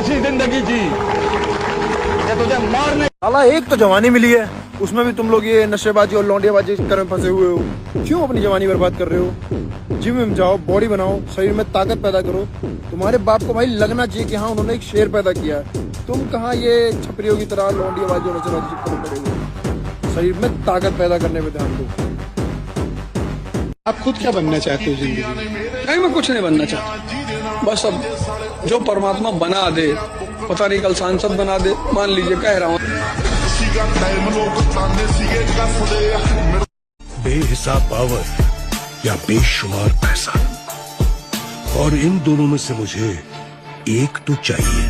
ऐसी जिंदगी जी ये तुझे मारने। साला एक तो जवानी मिली है, उसमें भी तुम लोग ये नशेबाजी और लौंडियाबाजी में फंसे हुए हो। क्यों अपनी जवानी बर्बाद कर रहे हो? जिम में जाओ, बॉडी बनाओ, शरीर में ताकत पैदा करो। तुम्हारे बाप को भाई लगना चाहिए कि हाँ उन्होंने एक शेर पैदा किया है। तुम कहाँ ये छपरियों की तरह लौंडियाबाजी और नशेबाजी करने पड़े हो। शरीर में ताकत पैदा करने में ध्यान दो। आप खुद क्या बनना चाहते हो जिंदगी में? नहीं, मैं कुछ नहीं बनना चाहता। बस अब जो परमात्मा बना दे, पता नहीं कल सांसद बना दे, मान लीजिए कह रहा हूँ। बेहिसाब पावर या बेशुमार पैसा, और इन दोनों में से मुझे एक तो चाहिए।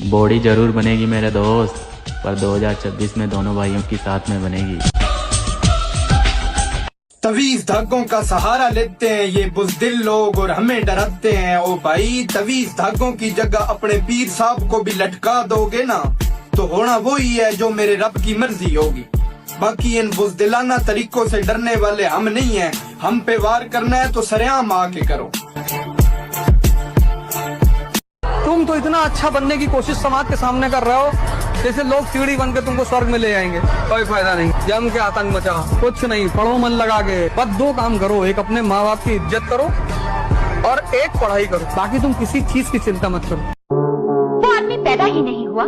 बॉडी जरूर बनेगी मेरे दोस्त, पर 2026 में दोनों भाइयों की साथ में बनेगी। तवीज धागों का सहारा लेते हैं ये बुज़दिल लोग और हमें डराते हैं। ओ भाई, तवीज धागों की जगह अपने पीर साहब को भी लटका दोगे ना, तो होना वही है जो मेरे रब की मर्जी होगी। बाकी इन बुज़दिलाना तरीकों से डरने वाले हम नहीं हैं। हम पे वार करना है तो सरेआम आके करो। तुम तो इतना अच्छा बनने की कोशिश समाज के सामने कर रहे हो जैसे लोग सीढ़ी बन के तुमको स्वर्ग में ले जाएंगे। कोई फायदा नहीं, जम के आतंक मचा, कुछ नहीं। पढ़ो मन लगा के, बस 2 काम करो। एक अपने माँ बाप की इज्जत करो और एक पढ़ाई करो। बाकी तुम किसी चीज की चिंता मत करो। वो आदमी पैदा ही नहीं हुआ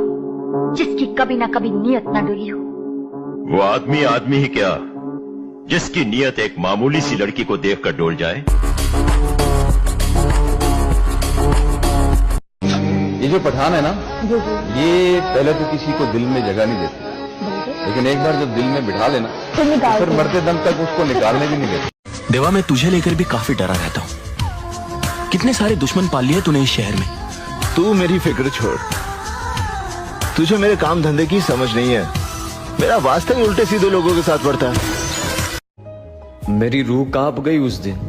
जिसकी कभी ना कभी नीयत न डुली हो। वो आदमी ही क्या, जिसकी नीयत एक मामूली सी लड़की को देखकर डोल जाए। ये जो पठान है ना, ये पहले तो किसी को दिल में जगह नहीं देती, लेकिन एक बार जब दिल में बिठा लेना तो फिर मरते दम तक उसको निकालने भी नहीं देते। देवा, मैं तुझे लेकर भी काफी डरा रहता हूँ। कितने सारे दुश्मन पाल लिए तूने इस शहर में। तू मेरी फिक्र छोड़, तुझे मेरे काम धंधे की समझ नहीं है। मेरा वास्ता ही उल्टे सीधे लोगों के साथ पड़ता है। मेरी रूह कांप गई उस दिन,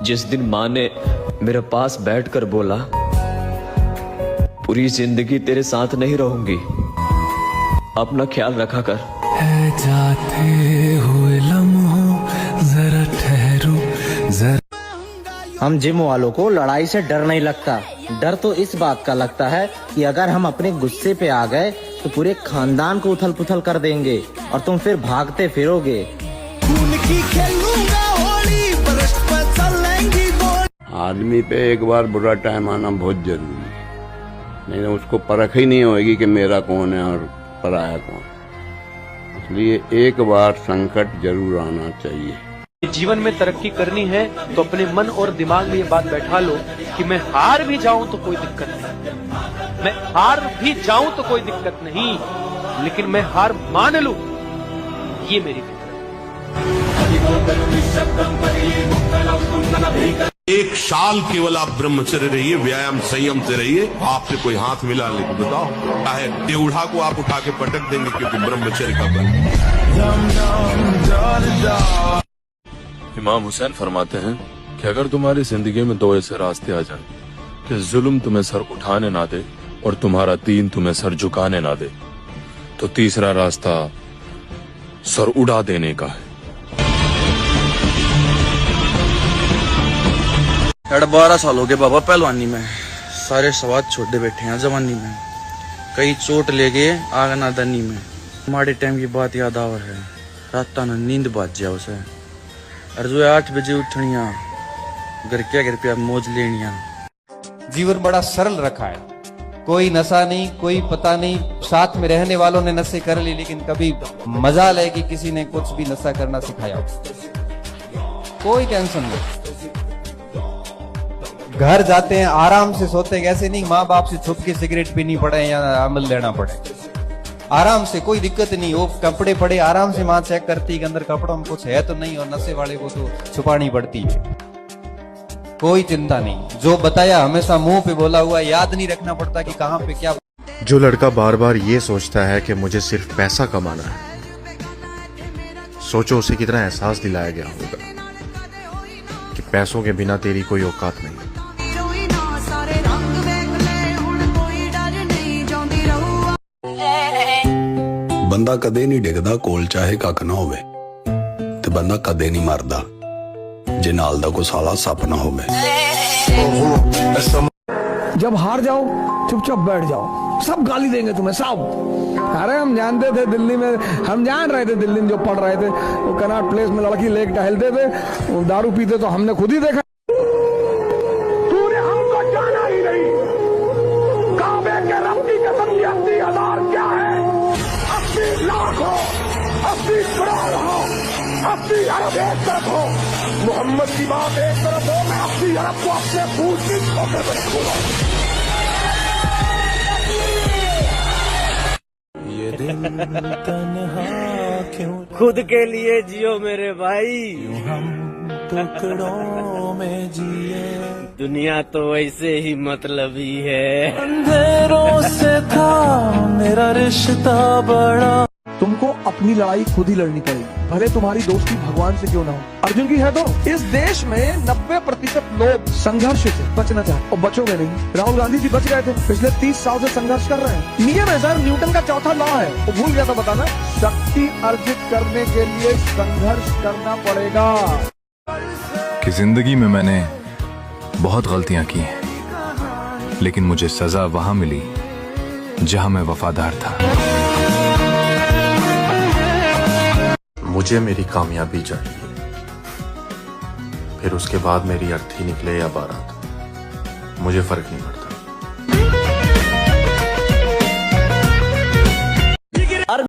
जिस दिन माँ ने मेरे पास बैठकर बोला, पूरी जिंदगी तेरे साथ नहीं रहूंगी, अपना ख्याल रखा कर। है जाते हुए लम्हों जरा ठहरू जरा। हम जिम वालों को लड़ाई से डर नहीं लगता। डर तो इस बात का लगता है कि अगर हम अपने गुस्से पे आ गए तो पूरे खानदान को उथल पुथल कर देंगे और तुम फिर भागते फिरोगे। आदमी पे एक बार बुरा टाइम आना बहुत जरूरी है, नहीं तो उसको परख ही नहीं होगी कि मेरा कौन है और पराया कौन। इसलिए एक बार संकट जरूर आना चाहिए। जीवन में तरक्की करनी है तो अपने मन और दिमाग में ये बात बैठा लो कि मैं हार भी जाऊं तो कोई दिक्कत नहीं, मैं हार भी जाऊं तो कोई दिक्कत नहीं, लेकिन मैं हार मान लूं, ये मेरी फिक्र है। एक साल केवल आप ब्रह्मचर्य रहिए, व्यायाम संयम से रहिए। आपसे कोई हाथ मिला ले तो बताओ, चाहे टेढ़ा को आप उठा के पटक देंगे, क्योंकि ब्रह्मचर्य का बल। इमाम हुसैन फरमाते हैं कि अगर तुम्हारी जिंदगी में 2 ऐसे रास्ते आ जाएं कि जुल्म तुम्हें सर उठाने ना दे और तुम्हारा दीन तुम्हें सर झुकाने ना दे, तो तीसरा रास्ता सर उड़ा देने का है। 12 साल हो गए बाबा पहलवानी में, सारे सवाद छोटे बैठे हैं जवानी में, कई चोट ले गए आग नादानी में। हमारे टाइम की बात याद आवा है, रात ना नींद बाज जाओ उसे, और जो 8 बजे उठनिया, घर पे मौज लेनिया। जीवन बड़ा सरल रखा है, कोई नशा नहीं, कोई पता नहीं। साथ में रहने वालों ने नशे कर ली, लेकिन कभी मजाल है कि किसी ने कुछ भी नशा करना सिखाया। कोई टेंशन नहीं, घर जाते हैं आराम से सोते हैं। ऐसे नहीं माँ बाप से छुप के सिगरेट पीनी पड़े या अमल लेना पड़े, आराम से कोई दिक्कत नहीं। वो कपड़े पड़े आराम से माँ चेक करती है कि अंदर कपड़ों में कुछ है तो नहीं, और नशे वाले को तो छुपानी पड़ती है। कोई चिंता नहीं, जो बताया हमेशा मुंह पे बोला हुआ याद नहीं रखना पड़ता कि कहाँ पे क्या। जो लड़का बार बार ये सोचता है कि मुझे सिर्फ पैसा कमाना है, सोचो उसे कितना एहसास दिलाया गया होगा कि पैसों के बिना तेरी कोई औकात नहीं। ਬੰਦਾ ਕਦੇ ਨਹੀਂ ਡਿੱਗਦਾ, ਕੋਲ ਚਾਹੇ ਕੱਖ ਨਾ ਹੋਵੇ, ਤੇ ਬੰਦਾ ਕਦੇ ਨਹੀਂ ਮਰਦਾ जिनाल दा को साला सपना हो गए। जब हार जाओ चुपचाप बैठ जाओ, सब गाली देंगे तुम्हें सब। अरे हम जानते थे दिल्ली में, हम जान रहे थे दिल्ली में जो पढ़ रहे थे वो कनॉट प्लेस में लड़की लेके टहलते थे, वो दारू पीते तो हमने खुद ही देखा। तूने हमको जाना ही नहीं। काबे के रब की कसम, ये 80,000 क्या है? 80 लाख हो, 80 करोड़ हो, 80 अरब एक तरफ हो, मोहम्मद की बात एक तरफ हो, मैं 80 अरब को अपने पूछ की ठोकर पर रखूंगा। ये दिन तन्हा क्यों, खुद के लिए जियो मेरे भाई, हम टुकड़ों में जिए। दुनिया तो वैसे ही मतलबी है। अंधेरों से था मेरा रिश्ता बड़ा। तुमको अपनी लड़ाई खुद ही लड़नी पड़ेगी, भले तुम्हारी दोस्ती भगवान से क्यों ना हो। अर्जुन की है तो इस देश में 90% लोग संघर्ष से बचना चाहते और बचोगे नहीं। राहुल गांधी जी बच गए थे, पिछले 30 साल से संघर्ष कर रहे हैं। नियम है सर, न्यूटन का चौथा लॉ है, वो भूल गया था बताना। शक्ति अर्जित करने के लिए संघर्ष करना पड़ेगा। कि जिंदगी में मैंने बहुत गलतियां की हैं, लेकिन मुझे सजा वहां मिली जहां मैं वफादार था। मुझे मेरी कामयाबी चाहिए, फिर उसके बाद मेरी अर्थी निकले या बारात, मुझे फर्क नहीं पड़ता।